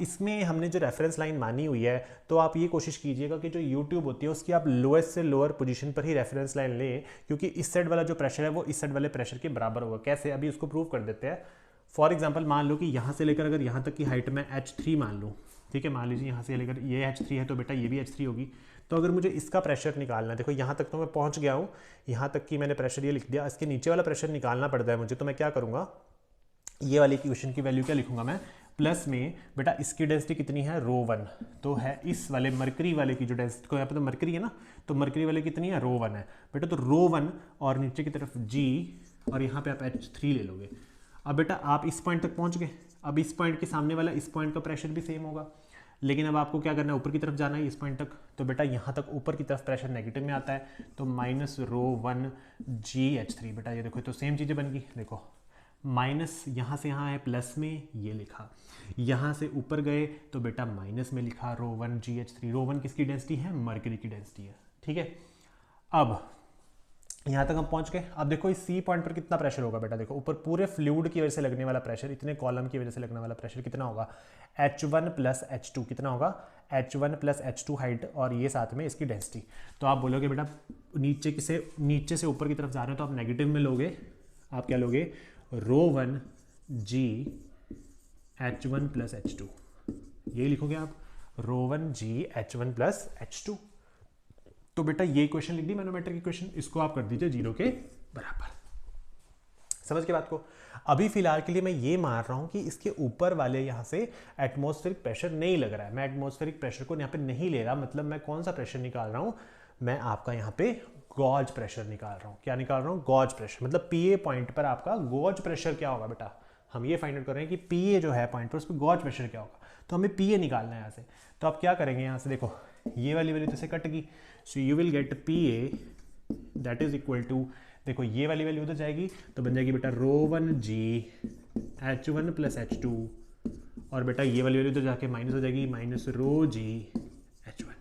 S1: इसमें हमने जो रेफरेंस लाइन मानी हुई है, तो आप ये कोशिश कीजिएगा कि जो यूट्यूब होती है उसकी आप लोएस्ट से लोअर पोजीशन पर ही रेफरेंस लाइन लें, क्योंकि इस साइड वाला जो प्रेशर है वो इस साइड वाले प्रेशर के बराबर होगा। कैसे, अभी उसको प्रूव कर देते हैं। फॉर एग्जाम्पल मान लो कि यहाँ से लेकर अगर यहाँ तक की हाइट में H3 मान लूँ, ठीक है, मान लीजिए यहाँ से लेकर ये H3 है तो बेटा ये भी H3 होगी। तो अगर मुझे इसका प्रेशर निकालना है, देखो यहाँ तक तो मैं पहुँच गया हूँ, यहाँ तक की मैंने प्रेशर ये लिख दिया, इसके नीचे वाला प्रेशर निकालना पड़ता है मुझे। तो मैं क्या करूँगा, ये वाली इक्वेशन की वैल्यू क्या लिखूंगा मैं, प्लस में बेटा इसकी डेंसिटी कितनी है, रो वन, तो है इस वाले मरकरी वाले की जो डेंसिटी को यहाँ पे तो मरकरी है ना, तो मरकरी वाले कितनी है, रो वन है बेटा। तो रो वन और नीचे की तरफ जी और यहाँ पे आप H3 ले लोगे। अब बेटा आप इस पॉइंट तक पहुँच गए, अब इस पॉइंट के सामने वाला इस पॉइंट का प्रेशर भी सेम होगा, लेकिन अब आपको क्या करना है, ऊपर की तरफ जाना है इस पॉइंट तक। तो बेटा यहाँ तक ऊपर की तरफ प्रेशर नेगेटिव में आता है, तो माइनस रो वन GH3। बेटा ये देखो तो सेम चीज़ें बन गई, देखो माइनस यहाँ से यहाँ है प्लस में ये लिखा, यहाँ से ऊपर गए तो बेटा माइनस में लिखा रो वन GH3। रो वन किसकी डेंसिटी है, मरकरी की डेंसिटी है, ठीक है। अब यहाँ तक हम पहुँच गए। अब देखो इस सी पॉइंट पर कितना प्रेशर होगा बेटा, देखो ऊपर पूरे फ्लूइड की वजह से लगने वाला प्रेशर, इतने कॉलम की वजह से लगने वाला प्रेशर कितना होगा, H1 प्लस H2 कितना होगा, H1 प्लस H2 हाइट और ये साथ में इसकी डेंसिटी। तो आप बोलोगे बेटा नीचे से ऊपर की तरफ जा रहे हो तो आप नेगेटिव में लोगे, आप क्या लोगे, रो one g H1 plus H2, ये लिखोगे आप, रो one g H1 plus H2। तो बेटा ये इक्वेशन लिख दी मैनोमेट्रिक इक्वेशन, इसको आप कर दीजिए 0 के बराबर। समझ के बात को। अभी फिलहाल के लिए मैं ये मान रहा हूं कि इसके ऊपर वाले यहाँ से एटमॉस्फेरिक प्रेशर नहीं लग रहा है, मैं एटमॉस्फेरिक प्रेशर को यहाँ पे नहीं ले रहा, मतलब मैं कौन सा प्रेशर निकाल रहा हूँ, मैं आपका यहाँ पे गॉज प्रेशर निकाल रहा हूँ। क्या निकाल रहा हूँ, गॉज प्रेशर, मतलब पीए पॉइंट पर आपका गॉज प्रेशर क्या होगा बेटा, हम ये फाइंड आउट कर रहे हैं कि पीए जो है पॉइंट पर उस पर गॉज प्रेशर क्या होगा, तो हमें पीए निकालना है यहाँ से। तो आप क्या करेंगे, यहाँ से देखो ये वाली वैल्यू तो से कट गई, so you will get P A that is equal to, देखो ये वाली वैल्यू उधर जाएगी तो बन जाएगी बेटा रो one g H1 plus H2, और बेटा ये वाली वैल्यू उधर जाके माइनस हो जाएगी, माइनस रो जी H1।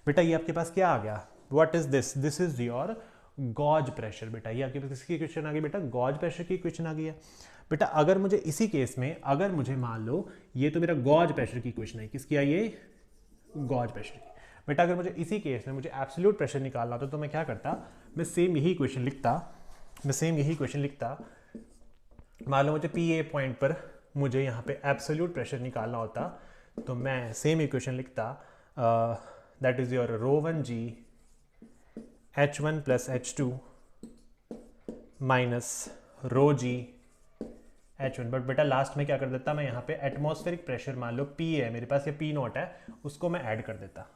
S1: बेटा ये आपके पास क्या आ गया, what is this, this is your gauge pressure. बेटा ये आपके पास किसकी इक्वेशन आ गई, बेटा गॉज प्रेशर की इक्वेशन आ गई है। बेटा अगर मुझे इसी केस में, अगर मुझे मान लो ये तो मेरा गॉज प्रेशर की इक्वेशन है, किसकी आई है, गॉज प्रेशर की। बेटा अगर मुझे इसी केस में मुझे एब्सोल्यूट प्रेशर निकालना होता तो मैं क्या करता, मैं सेम यही इक्वेशन लिखता, मान लो मुझे पी ए पॉइंट पर मुझे यहाँ पे एब्सोल्यूट प्रेशर निकालना होता तो मैं सेम इक्वेशन लिखता, that is your rho one g H1 plus H2 minus rho g H1। But बेटा लास्ट में क्या कर देता, मैं यहाँ पे एटमॉस्फेरिक प्रेशर मान लो P है मेरे पास, ये P नॉट है, उसको मैं ऐड कर देता,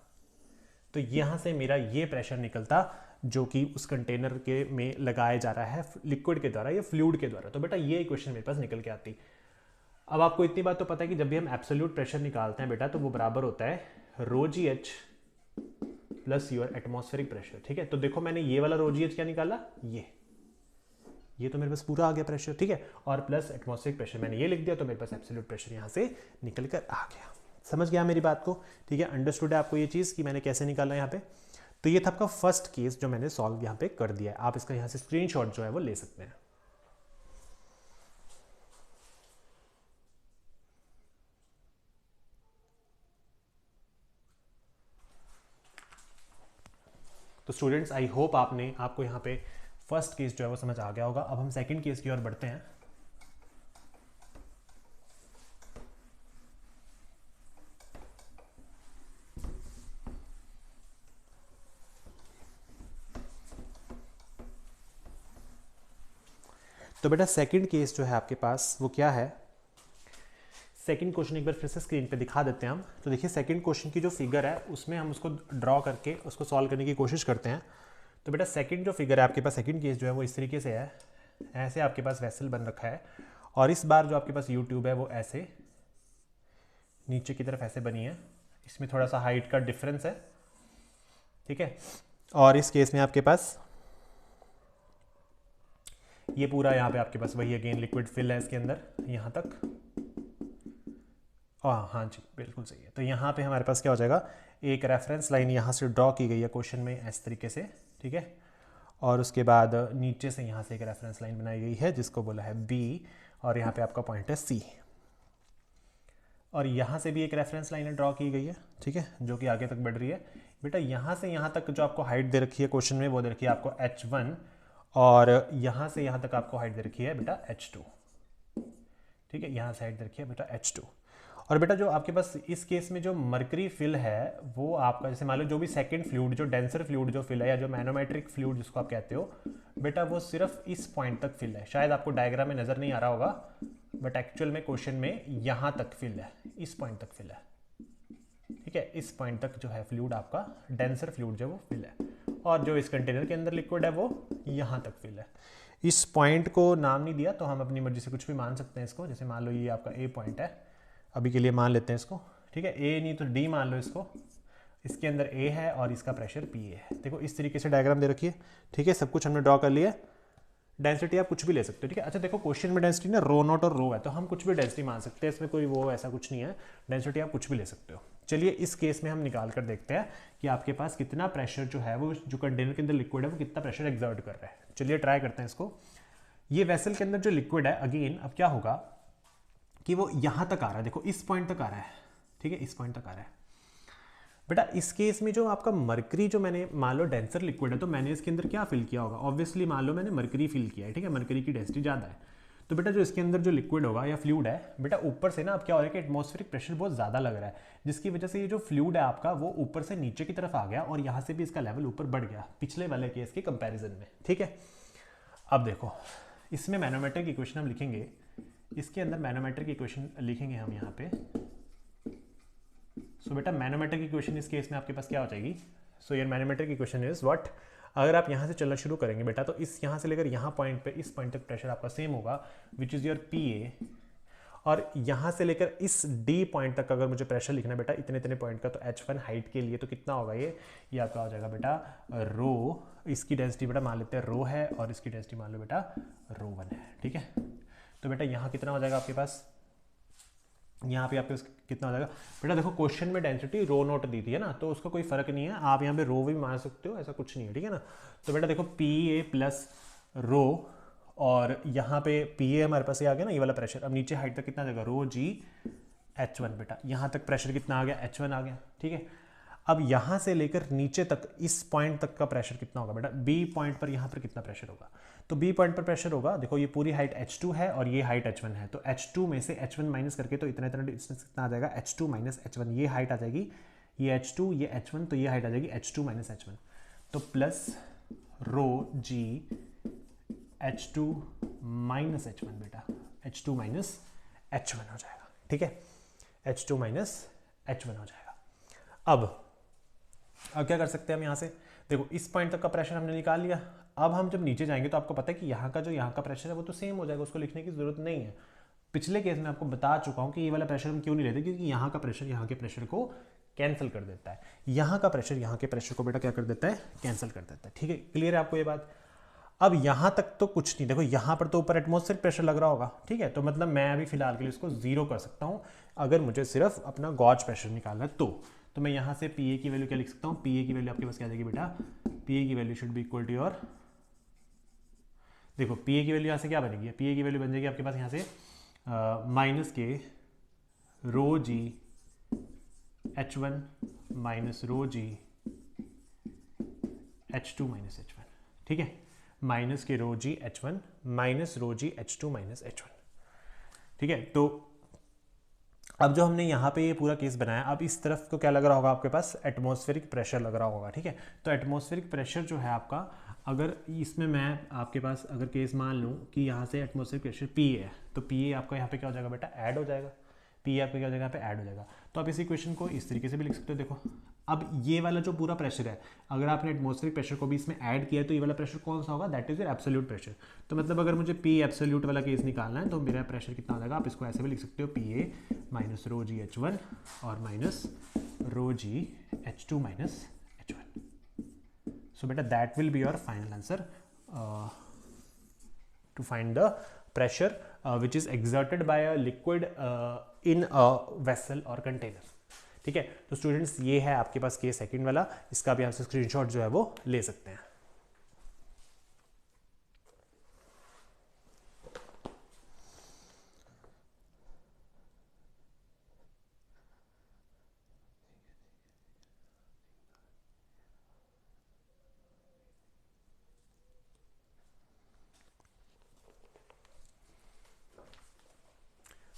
S1: तो यहाँ से मेरा ये प्रेशर निकलता जो कि उस कंटेनर के में लगाया जा रहा है लिक्विड के द्वारा या फ्लूइड के द्वारा। तो बेटा ये इक्वेशन मेरे पास निकल के आती। अब आपको इतनी बात तो पता है कि जब भी हम एब्सोल्यूट प्रेशर निकालते हैं बेटा तो वो बराबर होता है rho g h plus your atmospheric pressure, ठीक है। तो देखो मैंने ये वाला रो जी एच क्या निकाला, ये तो मेरे पास पूरा आ गया प्रेशर, ठीक है, और प्लस एटमॉस्फेरिक प्रेशर मैंने ये लिख दिया, तो मेरे पास एब्सोल्यूट प्रेशर यहाँ से निकल कर आ गया। समझ गया मेरी बात को, ठीक है, अंडरस्टूड है आपको ये चीज़ कि मैंने कैसे निकाला यहाँ पे। तो ये था आपका फर्स्ट केस जो मैंने सॉल्व यहाँ पे कर दिया है, आप इसका यहाँ से स्क्रीनशॉट जो है वो ले सकते हैं। तो स्टूडेंट्स आई होप आपको यहाँ पे फर्स्ट केस जो है वो समझ आ गया होगा। अब हम सेकंड केस की ओर बढ़ते हैं। तो बेटा सेकंड केस जो है आपके पास वो क्या है, सेकंड क्वेश्चन एक बार फिर से स्क्रीन पे दिखा देते हैं हम। तो देखिए सेकंड क्वेश्चन की जो फिगर है उसमें हम उसको ड्रॉ करके उसको सॉल्व करने की कोशिश करते हैं। तो बेटा सेकंड जो फिगर है आपके पास, सेकंड केस जो है वो इस तरीके से है, ऐसे आपके पास वेसल बन रखा है और इस बार जो आपके पास यूट्यूब है वो ऐसे नीचे की तरफ ऐसे बनी है, इसमें थोड़ा सा हाइट का डिफरेंस है, ठीक है। और इस केस में आपके पास ये पूरा यहाँ पे आपके पास वही अगेन लिक्विड फिल है इसके अंदर यहाँ तक। हाँ जी बिल्कुल सही है। तो यहाँ पे हमारे पास क्या हो जाएगा, एक रेफरेंस लाइन यहाँ से ड्रॉ की गई है क्वेश्चन में इस तरीके से, ठीक है। और उसके बाद नीचे से यहाँ से एक रेफरेंस लाइन बनाई गई है जिसको बोला है बी, और यहाँ पे आपका पॉइंट है सी, और यहाँ से भी एक रेफरेंस लाइन ड्रॉ की गई है, ठीक है, जो कि आगे तक बढ़ रही है। बेटा यहाँ से यहाँ तक जो आपको हाइट दे रखी है क्वेश्चन में वो दे रखी है आपको h1, और यहाँ से यहाँ तक आपको हाइट दे रखी है बेटा h2, ठीक है। यहाँ से हाइट दे रखी है बेटा h2। और बेटा जो आपके पास इस केस में जो मर्करी फिल है वो आपका, जैसे मान लो जो भी सेकंड फ्लूइड, जो डेंसर फ्लूइड जो फिल है या जो मैनोमेट्रिक फ्लूइड जिसको आप कहते हो बेटा, वो सिर्फ इस पॉइंट तक फिल है। शायद आपको डायग्राम में नजर नहीं आ रहा होगा, बट एक्चुअल में क्वेश्चन में यहाँ तक फिल है, इस पॉइंट तक फिल है, ठीक है। इस पॉइंट तक जो है फ्लूइड आपका डेंसर फ्लूइड जो वो फिल है, और जो इस कंटेनर के अंदर लिक्विड है वो यहाँ तक फिल है। इस पॉइंट को नाम नहीं दिया तो हम अपनी मर्जी से कुछ भी मान सकते हैं इसको। जैसे मान लो ये आपका ए पॉइंट है, अभी के लिए मान लेते हैं इसको, ठीक है। ए नहीं तो डी मान लो इसको, इसके अंदर ए है और इसका प्रेशर पी है। देखो इस तरीके से डायग्राम दे रखी है, ठीक है। सब कुछ हमने ड्रॉ कर लिया। डेंसिटी आप कुछ भी ले सकते हो, ठीक है। अच्छा देखो क्वेश्चन में डेंसिटी ना रो नॉट और रो है, तो हम कुछ भी डेंसिटी मान सकते हैं, इसमें कोई वो ऐसा कुछ नहीं है, डेंसिटी आप कुछ भी ले सकते हो। चलिए इस केस में हम निकाल कर देखते हैं कि आपके पास कितना प्रेशर जो है वो, जो कंटेनर के अंदर लिक्विड है वो कितना प्रेशर एक्सर्ट कर रहा है। चलिए ट्राई करते हैं इसको। ये वेसल के अंदर जो लिक्विड है अगेन अब क्या होगा कि वो यहाँ तक आ रहा है, देखो इस पॉइंट तक आ रहा है, ठीक है, इस पॉइंट तक आ रहा है। बेटा इस केस में जो आपका मरकरी, जो मैंने मान लो डेंसर लिक्विड है तो मैंने इसके अंदर क्या फिल किया होगा, ऑब्वियसली मान लो मैंने मरकरी फिल किया है, ठीक है, मरकरी की डेंसिटी ज़्यादा है। तो बेटा जो इसके अंदर जो लिक्विड होगा या फ्लूइड है बेटा, ऊपर से ना अब क्या हो रहा है कि एटमॉस्फेरिक प्रेशर बहुत ज़्यादा लग रहा है, जिसकी वजह से ये जो फ्लूइड है आपका वो ऊपर से नीचे की तरफ आ गया और यहाँ से भी इसका लेवल ऊपर बढ़ गया पिछले वाले केस के कंपेरिजन में, ठीक है। अब देखो इसमें मैनोमीटर की इक्वेशन हम लिखेंगे, इसके अंदर मैनोमीटर की इक्वेशन लिखेंगे हम यहाँ पे। सो बेटा मैनोमीटर की इक्वेशन इस केस में आपके पास क्या हो जाएगी, सो योर मैनोमीटर की इक्वेशन इज व्हाट, अगर आप यहाँ से चलना शुरू करेंगे बेटा तो इस यहाँ से लेकर यहाँ पॉइंट पे, इस पॉइंट तक प्रेशर आपका सेम होगा विच इज़ योर PA, और यहाँ से लेकर इस D पॉइंट तक अगर मुझे प्रेशर लिखना है बेटा इतने इतने पॉइंट का, तो H1 हाइट के लिए तो कितना होगा ये आपका हो जाएगा बेटा रो, इसकी डेंसिटी बेटा मान लेते हैं रो है और इसकी डेंसिटी मान लो बेटा रो1 है, ठीक है। तो बेटा यहाँ कितना हो जाएगा आपके पास, यहाँ पे आपके पास कितना हो जाएगा बेटा, देखो क्वेश्चन में डेंसिटी रो नोट दी थी है ना, तो उसका कोई फर्क नहीं है, आप यहाँ पे रो भी मान सकते हो, ऐसा कुछ नहीं है, ठीक है ना। तो बेटा देखो PA प्लस रो, और यहाँ पे PA हमारे पास ये आ गया ना, ये वाला प्रेशर। अब नीचे हाइट तक कितना आ जाएगा रो G H1 बेटा, यहाँ तक प्रेशर कितना आ गया H1 आ गया, ठीक है। अब यहाँ से लेकर नीचे तक इस पॉइंट तक का प्रेशर कितना होगा बेटा, B पॉइंट पर यहाँ पर कितना प्रेशर होगा, तो B पॉइंट पर प्रेशर होगा, देखो ये पूरी हाइट H2 है और ये हाइट H1 है, तो H2 में से H1 माइनस करके तो इतना इतना डिस्टेंस कितना आ जाएगा, H2 माइनस H1, ये हाइट आ जाएगी, ये H2 ये H1, तो ये हाइट आ जाएगी H2 माइनस H1, तो प्लस रो G H2 माइनस H1 बेटा, H2 माइनस H1 हो जाएगा, ठीक है, H2 माइनस H1 हो जाएगा। अब क्या कर सकते हैं हम यहाँ से, देखो इस पॉइंट तक का प्रेशर हमने निकाल लिया। अब हम जब नीचे जाएंगे तो आपको पता है कि यहाँ का प्रेशर है वो तो सेम हो जाएगा, उसको लिखने की जरूरत नहीं है। पिछले केस में आपको बता चुका हूँ कि ये वाला प्रेशर हम क्यों नहीं लेते, क्योंकि यहाँ का प्रेशर यहाँ के प्रेशर को कैंसिल कर देता है, यहाँ का प्रेशर यहाँ के प्रेशर को बेटा क्या कर देता है, कैंसिल कर देता है, ठीक है। क्लियर है आपको ये बात। अब यहाँ तक तो कुछ नहीं, देखो यहाँ पर तो ऊपर एटमॉस्फेरिक प्रेशर लग रहा होगा, ठीक है, तो मतलब मैं अभी फिलहाल के लिए इसको 0 कर सकता हूँ अगर मुझे सिर्फ अपना गॉज प्रेशर निकालना है तो मैं यहाँ से PA की वैल्यू क्या लिख सकता हूँ, PA की वैल्यू आपके पास क्या आ जाएगी बेटा, PA की value should be equal to your, देखो PA की वैल्यू यहाँ से क्या बनेगी, PA की वैल्यू बन जाएगी आपके पास यहाँ से माइनस के रो G H1 minus rho G H2 minus H1, ठीक है, माइनस के रो G H1 minus rho G H2 minus H1, ठीक है। तो अब जो हमने यहाँ पे ये पूरा केस बनाया, अब इस तरफ को क्या लग रहा होगा आपके पास, एटमॉस्फेरिक प्रेशर लग रहा होगा, ठीक है। तो एटमॉस्फेरिक प्रेशर जो है आपका अगर इसमें मैं आपके पास अगर केस मान लूँ कि यहाँ से एटमॉस्फेरिक प्रेशर पी है, तो पी आपका यहाँ पे क्या हो जाएगा बेटा, ऐड हो जाएगा। पी आपका क्या हो जाएगा यहाँ पे, ऐड हो जाएगा। तो आप इस इक्वेशन को इस तरीके से भी लिख सकते हो। देखो अब ये वाला जो पूरा प्रेशर है, अगर आपने एटमॉस्फेरिक प्रेशर को भी इसमें ऐड किया है तो ये वाला प्रेशर कौन सा होगा, that is your absolute pressure. तो मतलब अगर मुझे पी एब्सोल्यूट वाला केस निकालना है तो मेरा प्रेशर कितना हो जाएगा, आप इसको ऐसे भी लिख सकते हो, P A minus rho g h one और minus rho g h two minus h one. So beta that will be your final answer to find the pressure which is exerted by a liquid in a vessel or container। ठीक है, तो students ये है आपके पास case second वाला, इसका भी आपसे स्क्रीनशॉट जो है वो ले सकते हैं।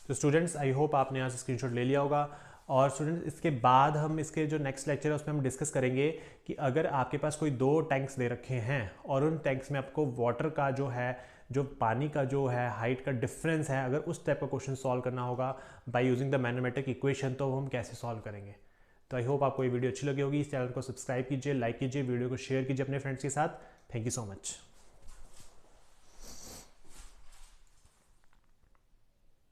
S1: तो स्टूडेंट्स आई होप आपने यहाँ से स्क्रीनशॉट ले लिया होगा। और स्टूडेंट्स इसके बाद हम इसके जो नेक्स्ट लेक्चर है उसमें हम डिस्कस करेंगे कि अगर आपके पास कोई 2 टैंक्स दे रखे हैं और उन टैंक्स में आपको वाटर का जो है, जो पानी का जो है हाइट का डिफरेंस है, अगर उस टाइप का क्वेश्चन सॉल्व करना होगा by using the mathematic equation, तो हम कैसे सॉल्व करेंगे। तो आई होप आपको ये वीडियो अच्छी लगी होगी। इस चैनल को सब्सक्राइब कीजिए, लाइक कीजिए, वीडियो को शेयर कीजिए अपने फ्रेंड्स के साथ। Thank you so much.